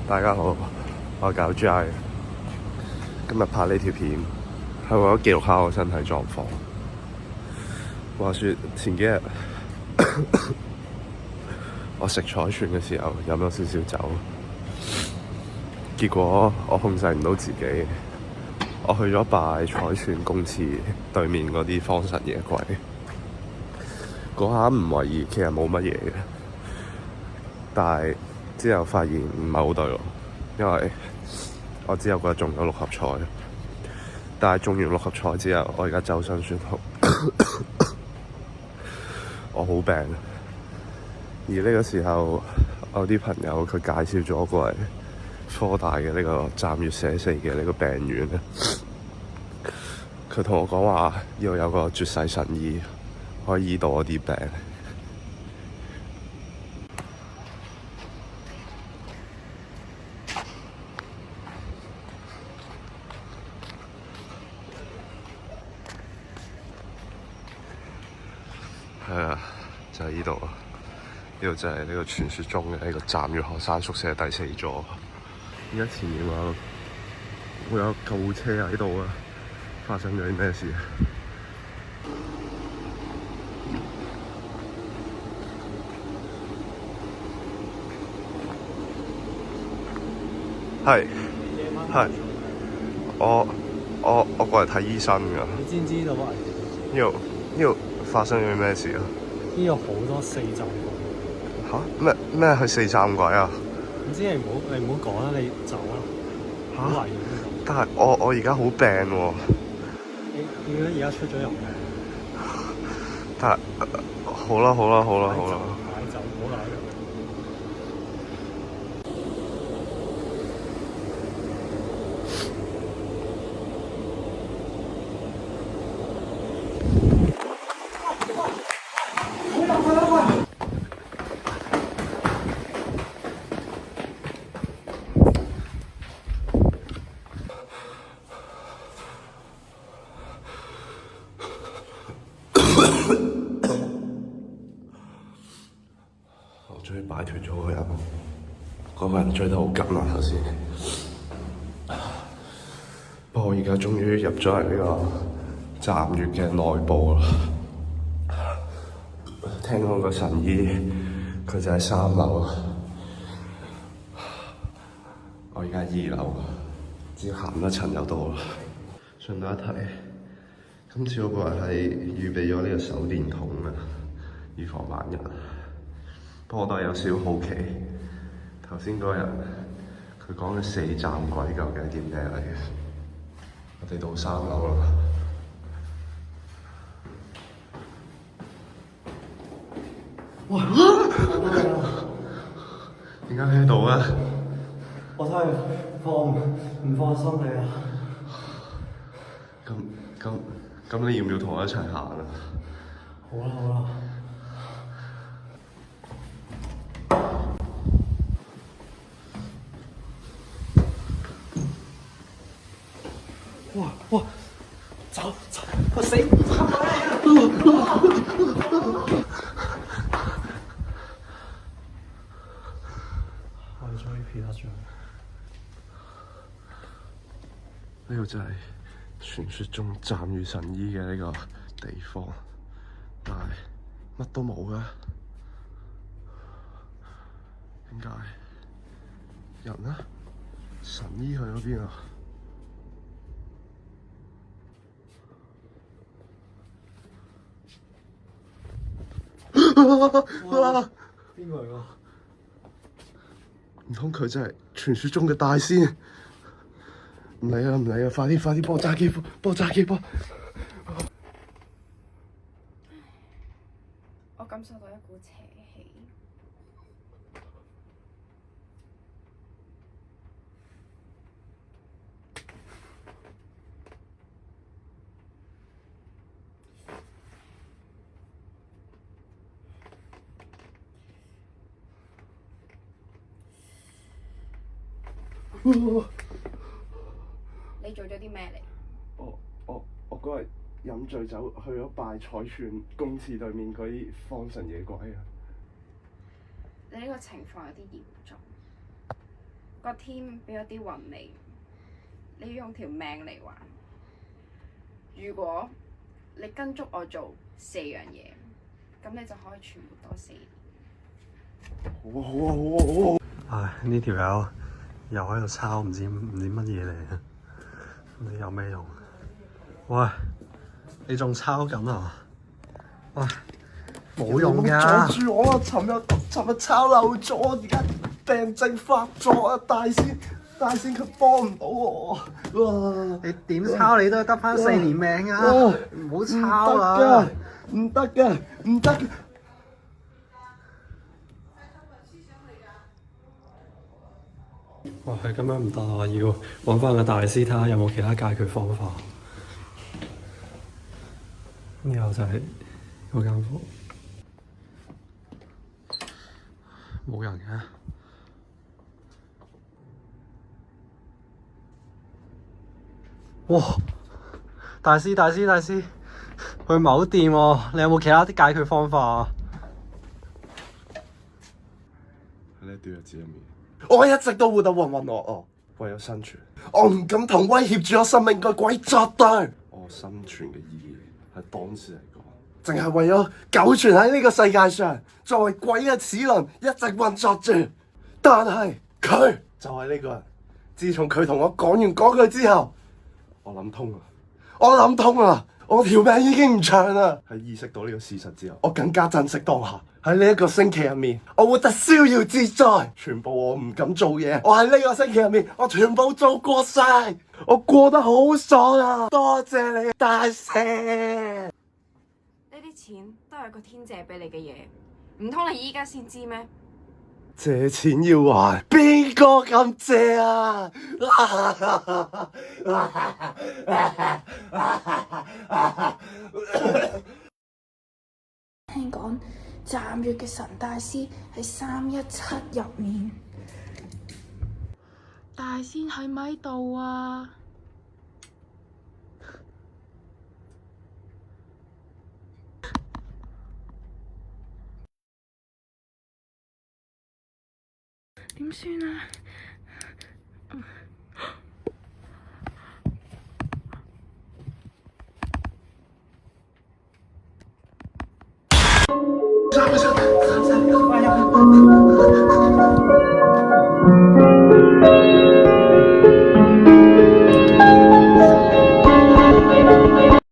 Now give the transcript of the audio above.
大家好，我係搞 J， 今日拍呢條片係為咗記錄下我身體狀況。話說前幾日我食彩串嘅時候飲咗少少酒，結果我控制唔到自己，我去咗拜彩串公廁對面嗰啲方神夜櫃。嗰下唔懷疑，其實冇乜嘢嘅，但係之後發現唔係好對路，因為我之後嗰日中咗六合彩，但係中完六合彩之後，我而家周身酸痛，我好病。而呢個時候，我啲朋友佢介紹咗過嚟科大嘅呢個站月社4嘅呢個病院咧，佢同我講話要有個絕世神醫可以醫到我啲病。係啊，就係呢度啊！呢度就係呢個傳說中嘅呢個站月學生宿舍第4座。而家前面話會有救護車喺度啊！發生咗啲咩事？係我過嚟睇醫生㗎。你知唔知道啊？呢度發生咗咩事啊？呢度好多四站軌。嚇？咩去4站軌啊？唔知你唔好講啦，你走啦。好危險呢度。但係我而家好病喎。你點解而家出咗人命？但係好啦。快走，唔好賴人。我終於擺脫咗佢啦！嗰個人追得好緊啊，頭先。不過我而家終於入咗嚟呢個站月嘅內部啦。聽講個神醫佢就喺3樓，我而家2樓，只要行一層就到啦。順帶一提，今次我個人係預備咗呢個手電筒啊，以防萬一。不過我都係有少少好奇，頭先嗰個人佢講嘅4站軌究竟係啲咩嚟嘅？我哋到3樓啦。哇！點解喺度啊？我真係唔放心你啊！咁你要唔要同我一齊行啊？好啦。哇！走！我死！我哋終於撇得咗。呢個就係傳說中站月神醫嘅呢個地方，但係乜都冇㗎。點解？人呢？神醫去咗邊啊？邊個嚟㗎？唔通佢真係傳說中嘅大仙？唔理啦，快啲幫我揸機波！我感受到一股邪氣。你做咗啲咩嚟？我嗰日飲醉酒去咗拜彩串公廁對面嗰啲方神野鬼啊！你呢個情況有啲嚴重，覺個天俾咗啲運你，你要用條命嚟還。如果你跟足我做4樣嘢，咁你就可以存活多4年。好啊好啊好啊好啊！唉，呢條友又喺度抄唔知乜嘢嚟嘅，唔知有咩用？喂，你仲抄緊啊？喂，冇用㗎！阻住我啊！尋日抄漏咗，而家病症發作啊！大仙佢幫唔到我。哇！你點抄你都係得返4年命啊！唔好抄啦！唔得㗎！哇！係咁樣唔得啊！要揾翻個大師睇下有冇其他解決方法。呢個就係嗰間房，冇人嘅。哇！大師，佢唔係好掂喎。你有冇其他啲解決方法啊？喺呢段日子入面，我一直都活得渾渾噩噩，為咗生存，我唔敢同威脅住我生命嘅鬼作對。我生存嘅意義喺當時嚟講，淨係為咗苟存喺呢個世界上，作為鬼嘅齒輪一直運作住。但係佢就係呢個人，自從佢同我講完嗰句之後，我諗通啦，我條命已經唔長啦。喺意識到呢個事實之後，我更加珍惜當下。喺呢一個星期入面，我活得逍遙自在，全部我唔敢做嘢，我喺呢個星期入面，我全部做過晒，我過得好爽啊！多謝你，大師。呢啲錢都係個天借俾你嘅嘢，唔通你依家先知咩？借錢要還，邊個咁借啊？聽講站月嘅神大師喺317入面，大仙喺咪度啊？點算啊？三